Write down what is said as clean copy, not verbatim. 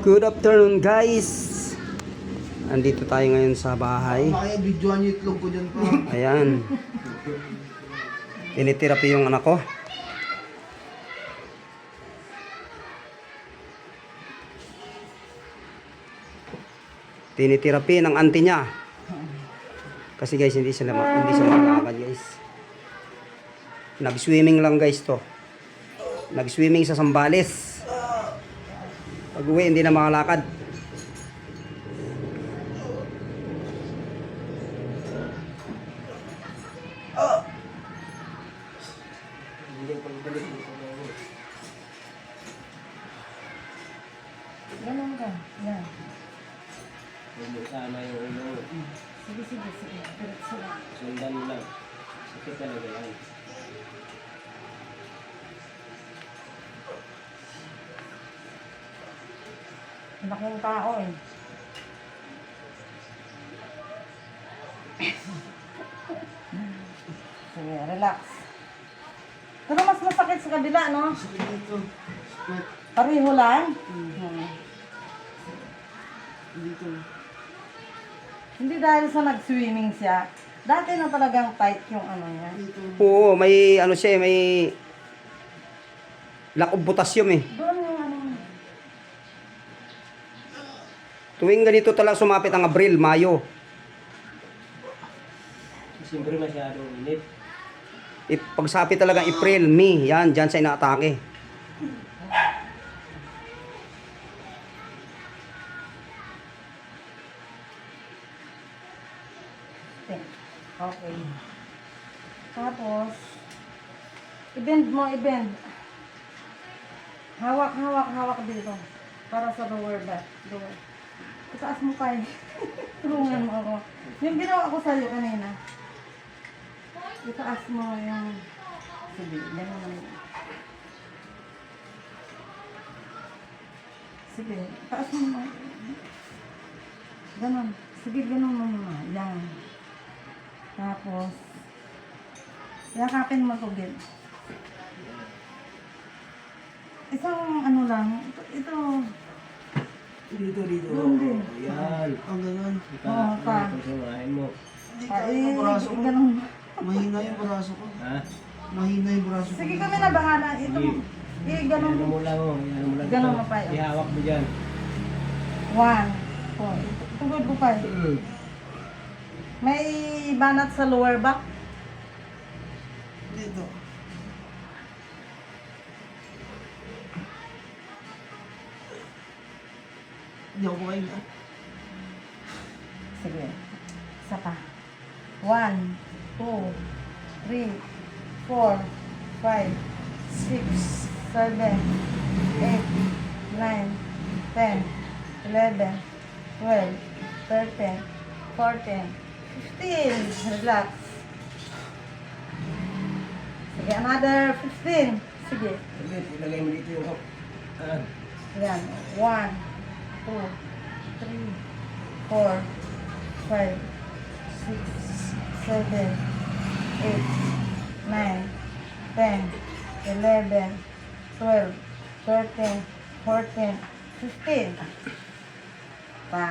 Good afternoon guys. Andito tayo ngayon sa bahay. Kaya videoan yung itlog ko dyan pa. Ayan. Tinitirapi yung anak ko. Tinitirapi ng auntie niya. Kasi guys, hindi sila makakagad guys. Nag-swimming lang guys to. Nag-swimming sa Sambales. Pag uwi, hindi na makalakad. Ganun ka. Yan. Sama yung ulo. Sige. Diretso lang. Sundan mo lang. Sakit talaga yan. Laking tao eh. Sige, relax. Pero mas masakit sa kabila, no? Dito. Pareho lang. Dito. Hindi dahil sa nag-swimming siya. Dati na talagang tight yung ano niya. Dito. Oo, may ano siya, may lack of potassium eh. Doon yung ano. Tuwing ganito talaga sumapit ang Abril, Mayo. Siyempre masyadong init. Pagsapit talaga April, May, yan, dyan sa inaatake. Okay. Tapos, i-bend mo, i-bend. Hawak dito. Para sa lower back. Lower. Itaas mo pa eh. Tulungan mo ako. Yung ginawa ko sa'yo kanina. Itaas mo yung... Sige, gano'n naman. Sige, itaas mo mo. Gano'n. Sige, gano'n mo muna. Yan. Tapos, yakapin mo tugid. Isang ano lang, ito. Dito. Hindi. Yan. Ang ganun. Oo, pa. Pagsumahin mo. Hindi kaya yung braso ko. Ganun. Mahina yung braso ko. Ha? Mahina yung braso ko. Sige kami na bahala. Ito, ganun. Ano mo lang oh. Ano mo lang. Ganun ito. mo pa, oh. Ihawak mo dyan. 1, 2. Tugod ko pa. May banat sa lower back. Dito. Hindi ako kumain na. Sige. Isa pa. 1, 2, 3, 4, 5, 6, 7, 8, 9, 10, 11, 12, 13, 14, 15. Relax. Sige, another 15. Sige. Sige, ilagay mo dito yung hook. Yan. 1, 2, 3, 4, 5, 6, 7, 8, 9, 10, 11, 12, 13, 14, 15.